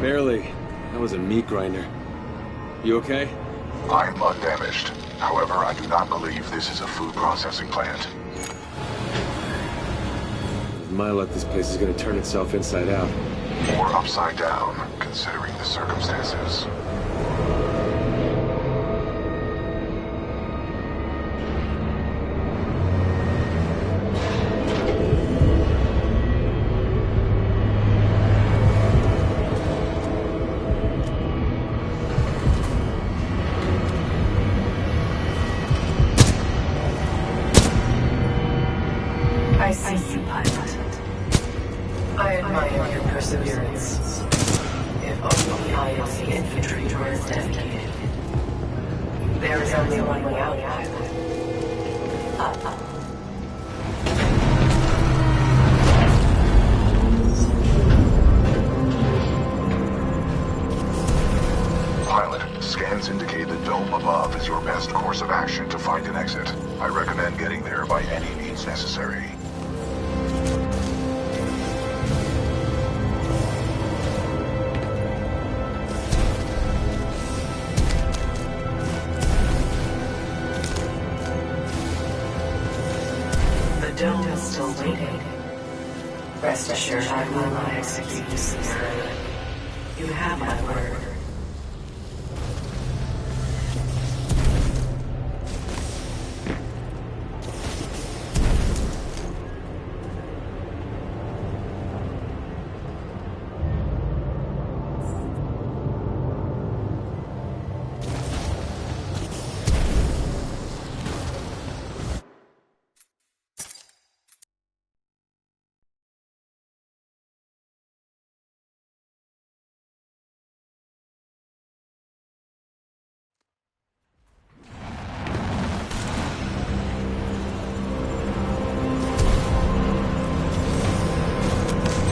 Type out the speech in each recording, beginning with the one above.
Barely. That was a meat grinder. You okay? I'm undamaged. However, I do not believe this is a food processing plant. With my luck, this place is gonna turn itself inside out. Or upside down, considering the circumstances. I see you, pilot. I admire your perseverance. If only I as the infantry were as dedicated. There is only one way out, pilot. Up. Pilot, scans indicate the dome above is your best course of action to find an exit. I recommend getting there by any means necessary. The dome is still waiting. Rest assured I will not execute this scenario. You have my word.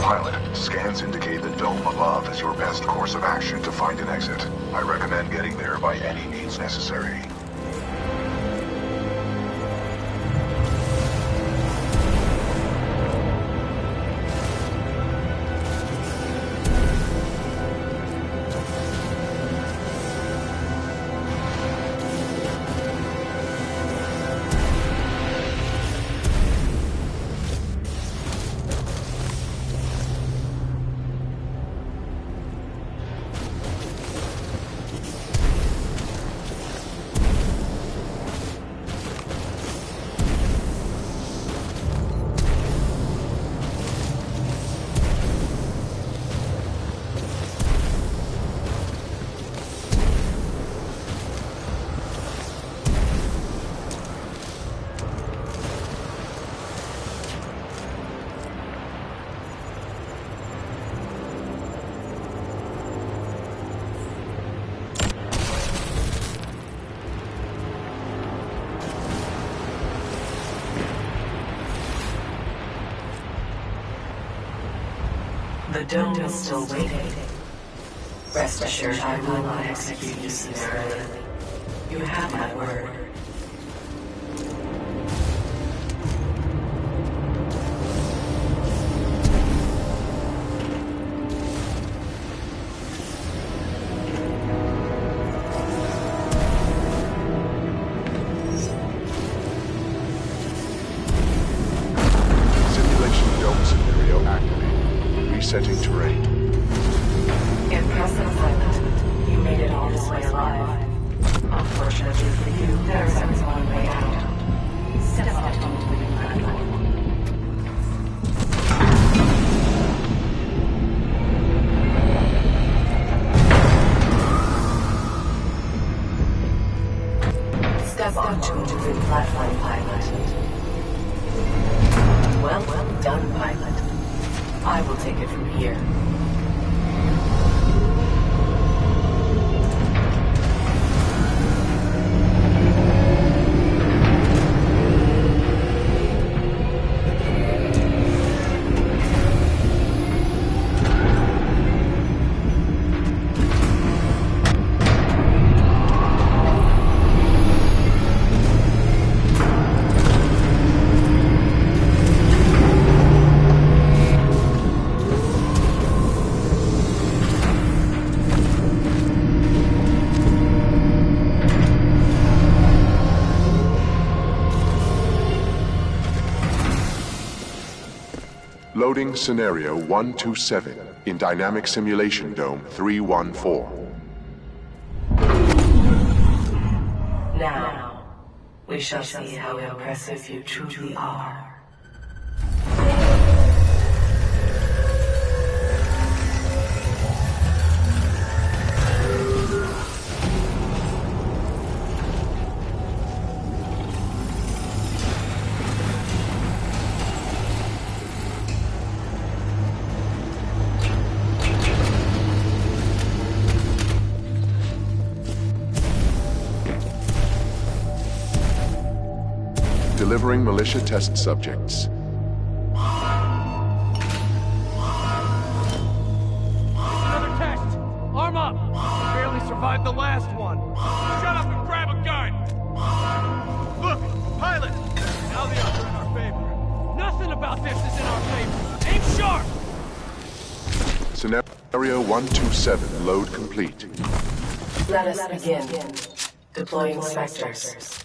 Pilot, scans indicate the dome above is your best course of action to find an exit. I recommend getting there by any means necessary. The dome is still waiting. Rest assured I will not execute this scenario. You have my word. Simulation dome scenario activated. resetting terrain. Impressive, pilot. You made it all this way alive. Unfortunately for you, there's only one way out. Step onto the new platform. Step onto the new platform, pilot. Well done, pilot. I will take it from here. Loading Scenario 127 in Dynamic Simulation Dome 314. Now, we shall see how impressive you truly are. Delivering militia test subjects. Another test! Arm up! Barely survived the last one. Shut up and grab a gun! Look, pilot! Now the odds are in our favor. Nothing about this is in our favor. Aim sharp! Scenario 127 load complete. Let us begin. Deploying specters.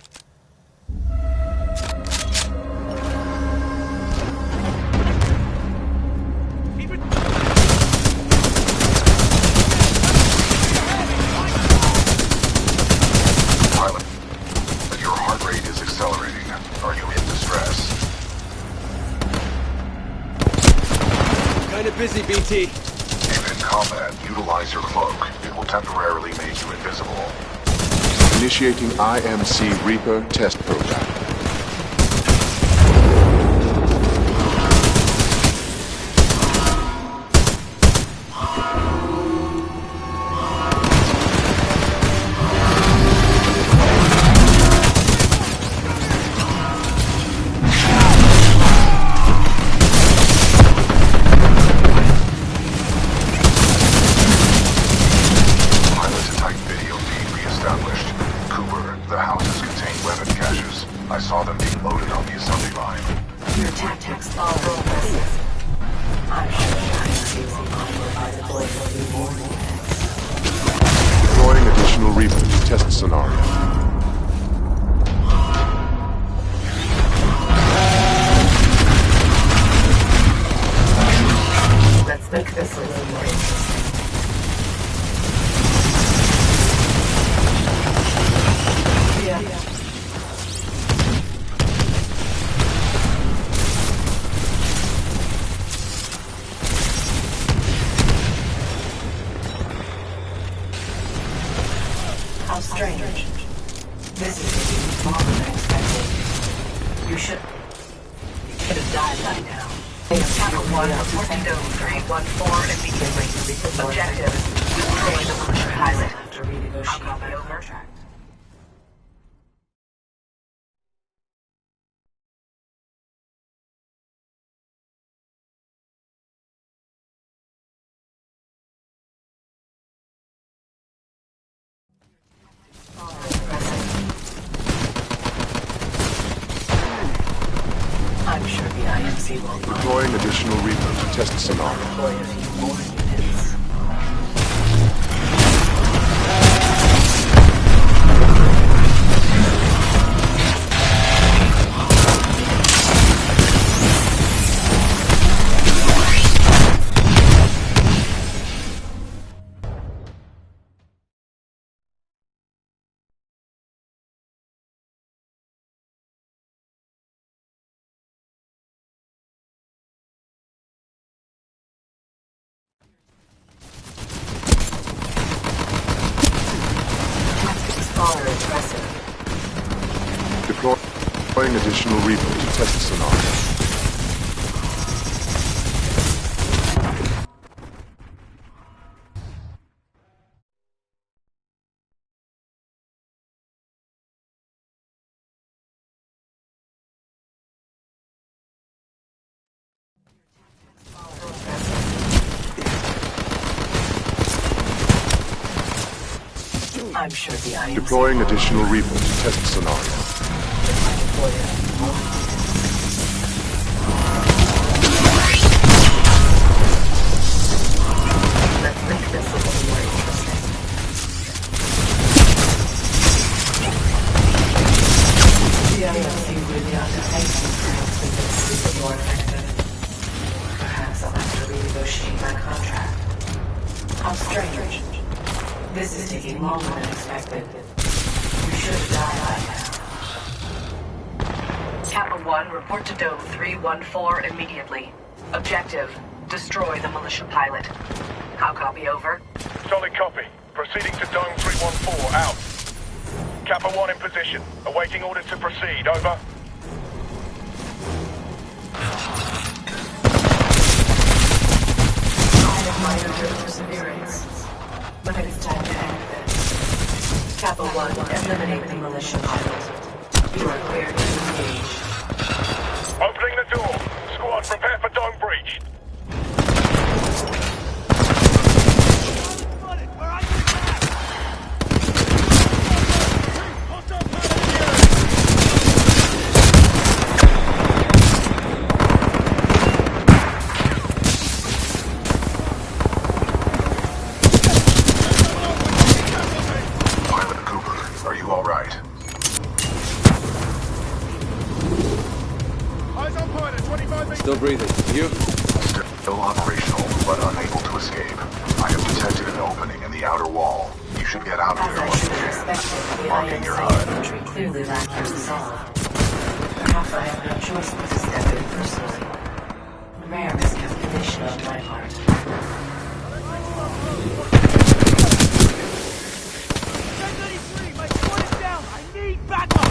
Pilot, your heart rate is accelerating. Are you in distress? Kinda busy, BT. If in combat, utilize your cloak. It will temporarily make you invisible. Initiating IMC Reaper test program. I saw them being loaded on the assembly line. Your tactics are impressive. I'm sure IMC will honor by deploying a few more units. Deploying additional Reaper to test scenario. Let's make this a little more interesting. How strange. This is longer than expected. You should have died by now. Chapter 1 of Torpedo 314 immediately. Objective, stay the militia pilot. After renegotiate the contract. I'm sure the IMC will Deploying additional Reaper to test scenario. deploy a few more units. Deploying additional repo to test the scenario. I'm sure the IMC Deploying additional repo to test the scenario. Let's make this a little more interesting. The IMC would be able to thank you for helping this be more effective. Perhaps I'll have to renegotiate my contract. How strange. This is taking longer than expected. We should die by now. Kappa 1, report to Dome 314 immediately. Objective, destroy the militia pilot. How copy over? Solid copy. Proceeding to Dome 314, out. Kappa 1 in position. Awaiting orders to proceed, over. I admire your perseverance. But it's time to end this. Kappa 1, eliminate the militia pilot. You are cleared to engage. Opening the door. Squad, prepare for dome breach. Where are you at? Hostile pilot Pilot Cooper, are you all right? Eyes on pilot, 25 meters. Still breathing. You? Still operational, but unable to escape. I have detected an opening in the outer wall. You should get out of As there I once should you have can. expected, the Marking your IMC HUD. infantry clearly lack your resolve. Perhaps I have no choice but to step in personally. Rare miscalculation on my part. 1033, my squad is down. I need backup.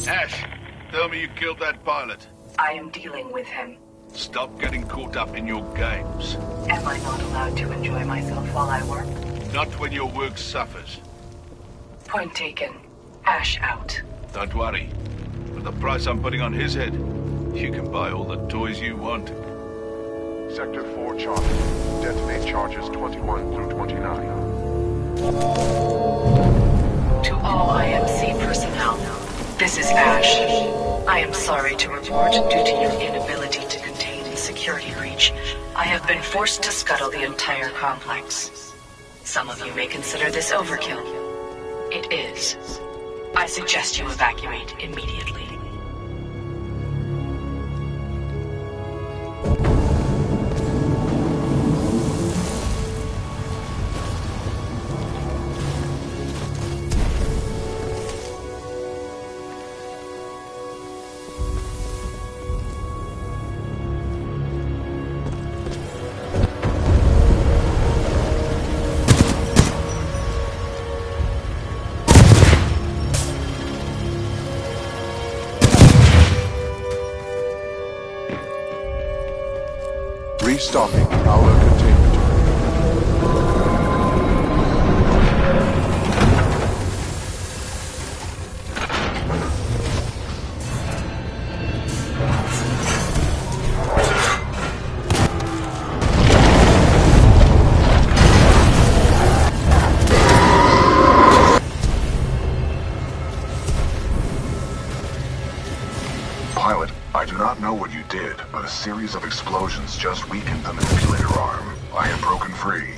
Ash, tell me you killed that pilot. I am dealing with him. Stop getting caught up in your games. Am I not allowed to enjoy myself while I work? Not when your work suffers. Point taken. Ash out. Don't worry. For the price I'm putting on his head, you can buy all the toys you want. Sector 4 charge. Detonate charges 21 through 29. To all IMC personnel, this is Ash. I am sorry to report, due to your inability to contain the security breach, I have been forced to scuttle the entire complex. Some of you may consider this overkill. It is. I suggest you evacuate immediately. Restarting our containment. but a series of explosions just weakened the manipulator arm. I have broken free.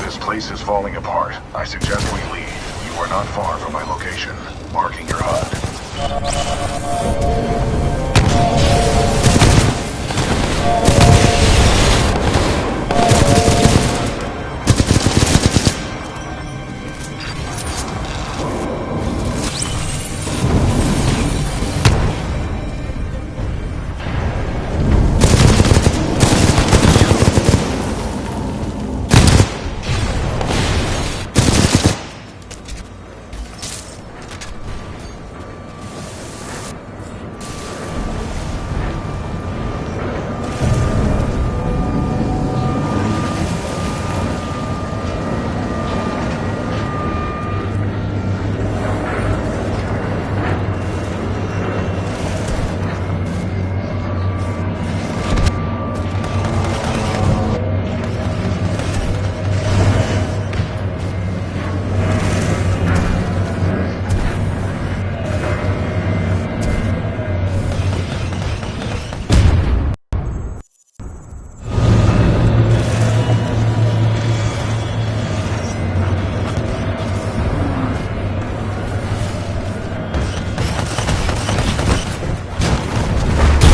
This place is falling apart. I suggest we leave. You are not far from my location. Marking your HUD.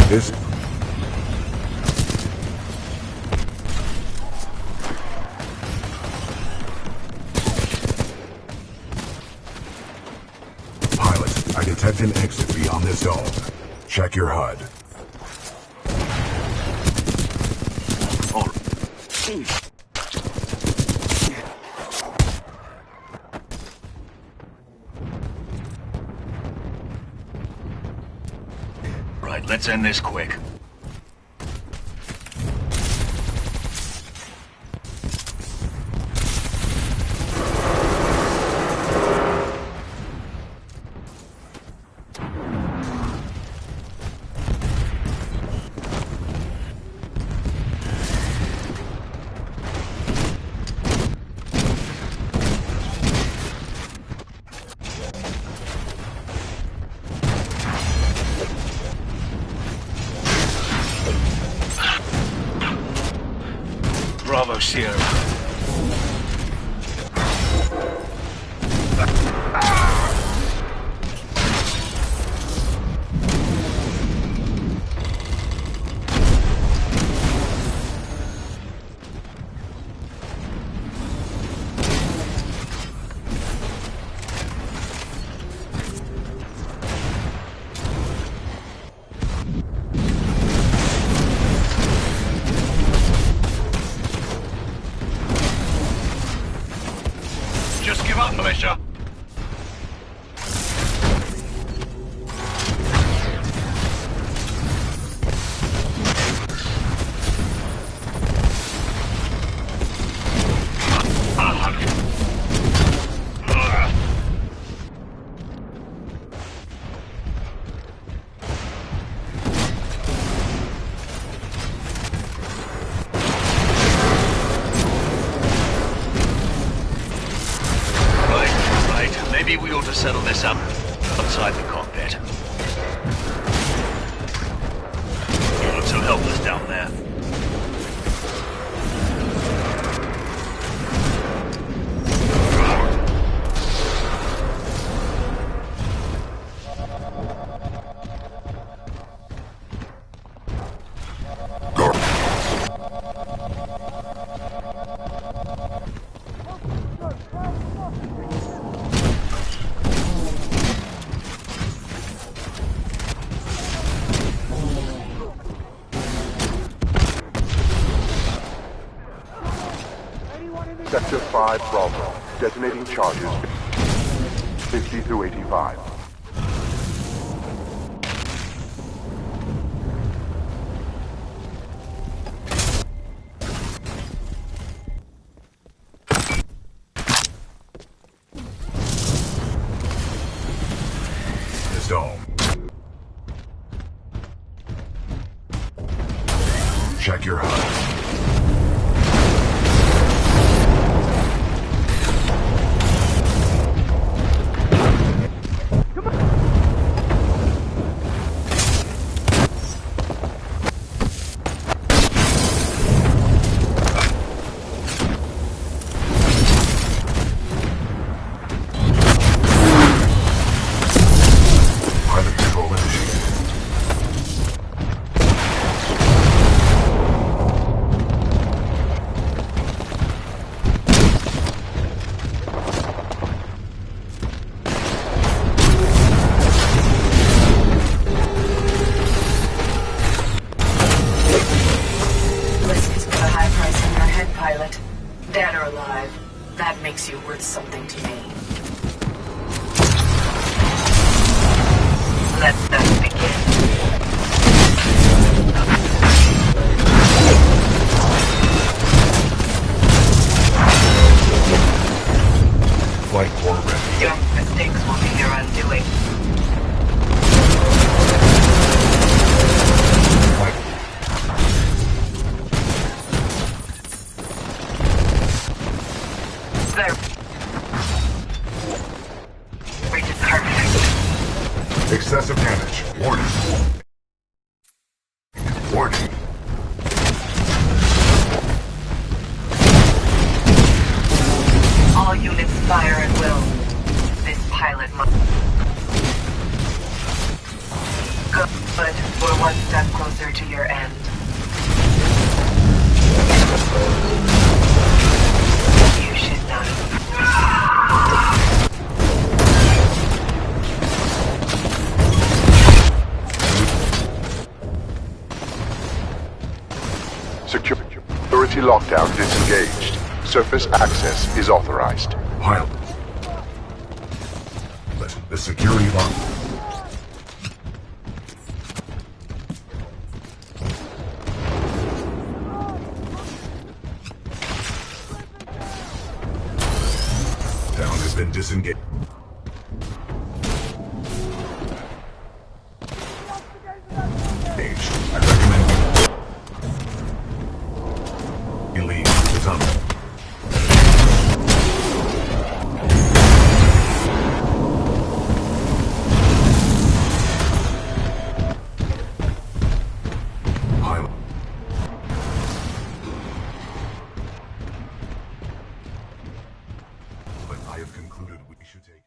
This Pilot, I detect an exit beyond this dome. Check your HUD. Right, let's end this quick. Bravo, Sierra. Just give up, militia. Maybe we ought to settle this up outside the cockpit. You look so helpless down there. Sector 5 Bravo. Detonating charges 50 through 85. This dome. Check your HUD. Dead or alive, that makes you worth something to me. Let us begin. Flight core ready. Your mistakes will be your undoing. Excessive damage. Warning. Warning. All units fire at will. This pilot must... Good. We're one step closer to your end. You should not. Security lockdown disengaged. Surface access is authorized. Pilot. The security lock. Down has been disengaged. I recommend you leave the tunnel. Pilot. But I have concluded we should take no.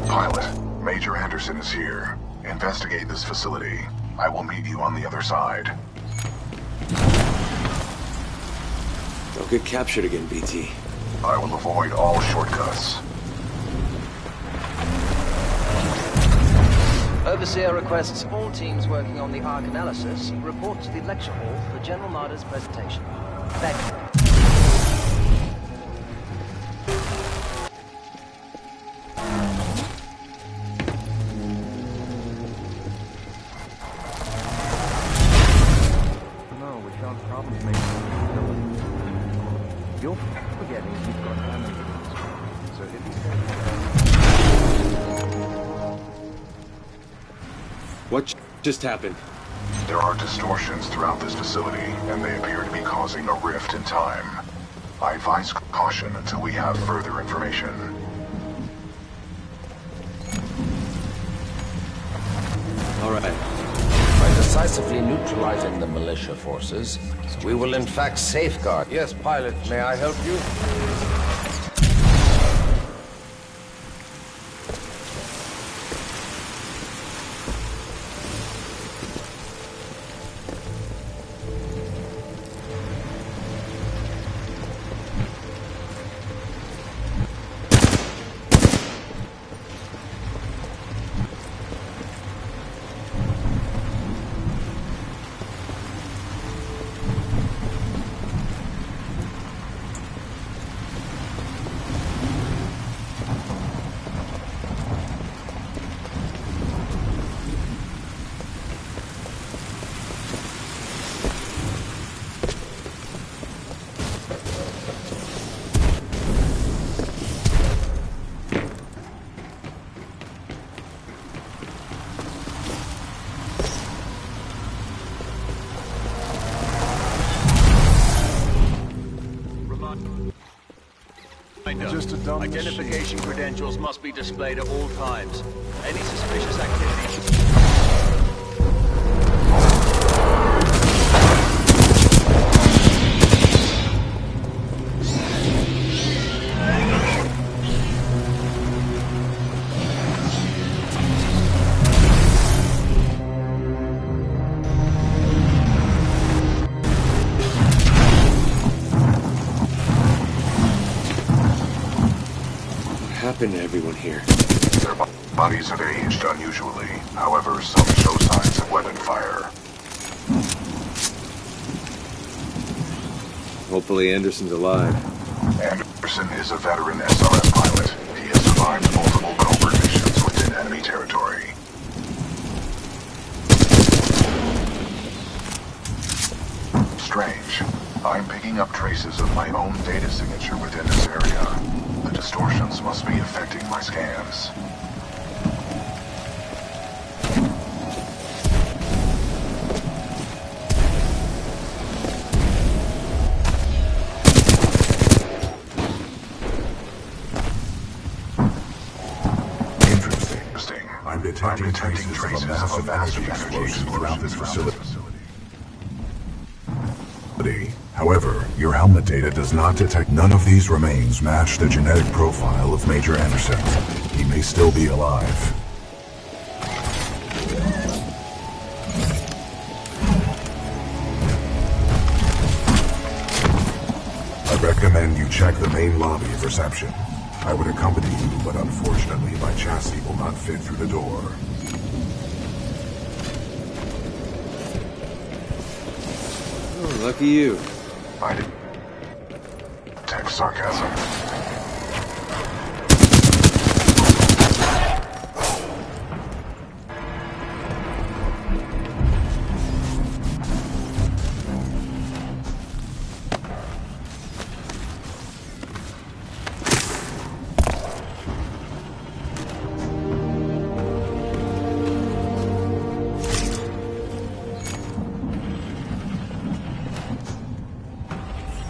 Pilot, Major Anderson is here. Investigate this facility. I will meet you on the other side. Don't get captured again, BT. I will avoid all shortcuts. Overseer requests all teams working on the Ark analysis report to the lecture hall for General Marder's presentation. Thank you. No, we found problems making you're forgetting you've got ammo. So if you What just happened? There are distortions throughout this facility, and they appear to be causing a rift in time. I advise caution until we have further information. All right. By decisively neutralizing the militia forces, we will in fact safeguard... Yes, pilot, may I help you? Just a dumb Identification credentials must be displayed at all times. Any suspicious activity... Happened to everyone here? Their bodies have aged unusually. However, some show signs of weapon fire. Hopefully Anderson's alive. Anderson is a veteran SRM pilot. He has survived multiple covert missions within enemy territory. Strange. I'm picking up traces of my own data signature within this area. The distortions must be affecting my scans. Interesting. I'm detecting traces of a massive energy explosion throughout this facility. However, your helmet data does not detect none of these remains match the genetic profile of Major Anderson. He may still be alive. I recommend you check the main lobby of reception. I would accompany you, but unfortunately my chassis will not fit through the door. Oh, lucky you. I detect sarcasm.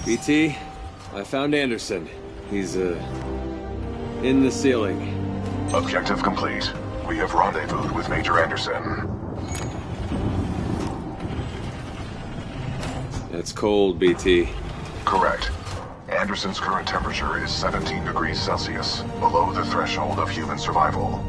BT, I found Anderson. He's, in the ceiling. Objective complete. We have rendezvoused with Major Anderson. That's cold, BT. Correct. Anderson's current temperature is 17 degrees Celsius, below the threshold of human survival.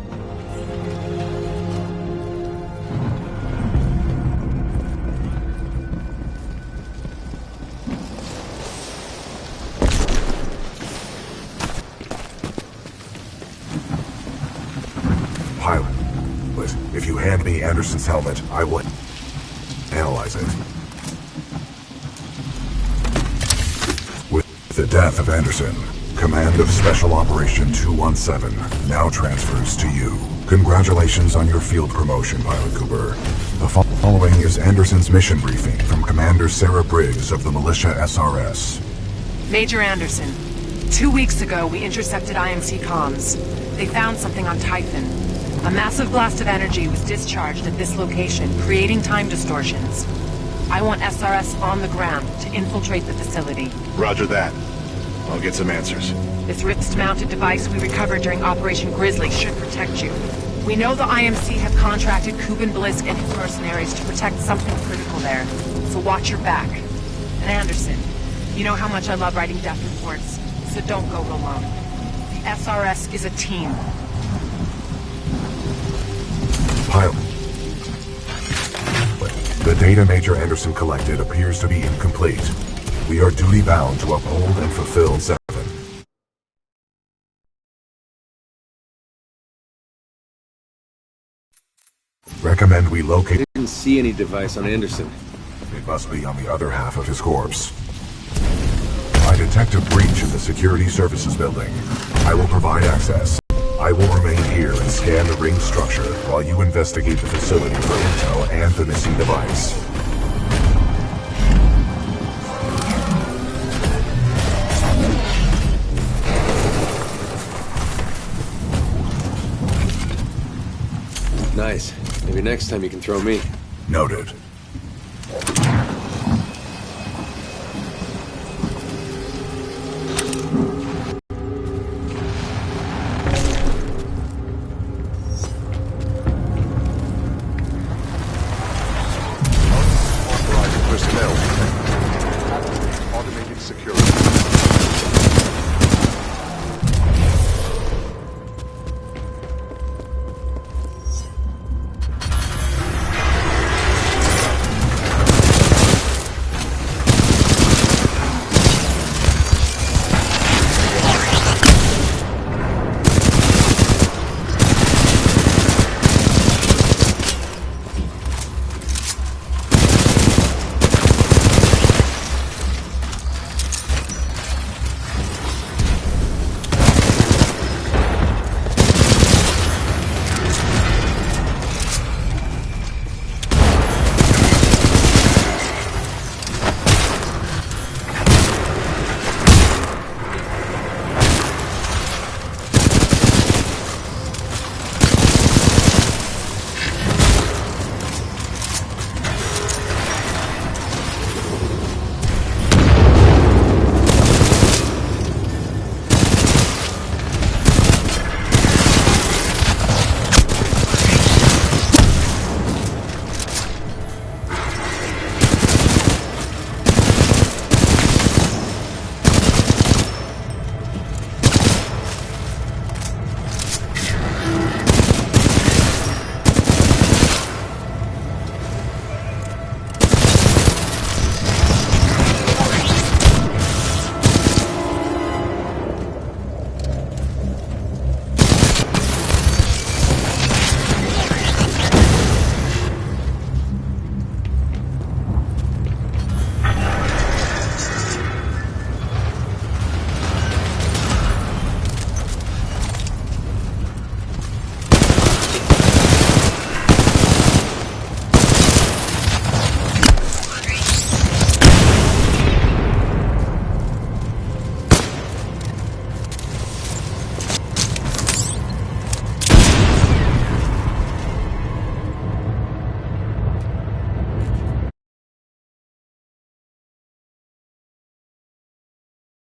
Pilot, if you hand me Anderson's helmet, I will analyze it. With the death of Anderson, command of Special Operation 217 now transfers to you. Congratulations on your field promotion, Pilot Cooper. The following is Anderson's mission briefing from Commander Sarah Briggs of the Militia SRS. Major Anderson, 2 weeks ago we intercepted IMC comms. They found something on Typhon. A massive blast of energy was discharged at this location, creating time distortions. I want SRS on the ground to infiltrate the facility. Roger that. I'll get some answers. This wrist-mounted device we recovered during Operation Grizzly should protect you. We know the IMC have contracted Kuban Blisk and his mercenaries to protect something critical there, so watch your back. And Anderson, you know how much I love writing death reports, so don't go alone. The SRS is a team. Pilot. The data Major Anderson collected appears to be incomplete. We are duty-bound to uphold and fulfill 7. Recommend we locate... I didn't see any device on Anderson. It must be on the other half of his corpse. I detect a breach in the security services building. I will provide access. I will remain here and scan the ring structure while you investigate the facility for intel and the missing device. Nice. Maybe next time you can throw me. Noted.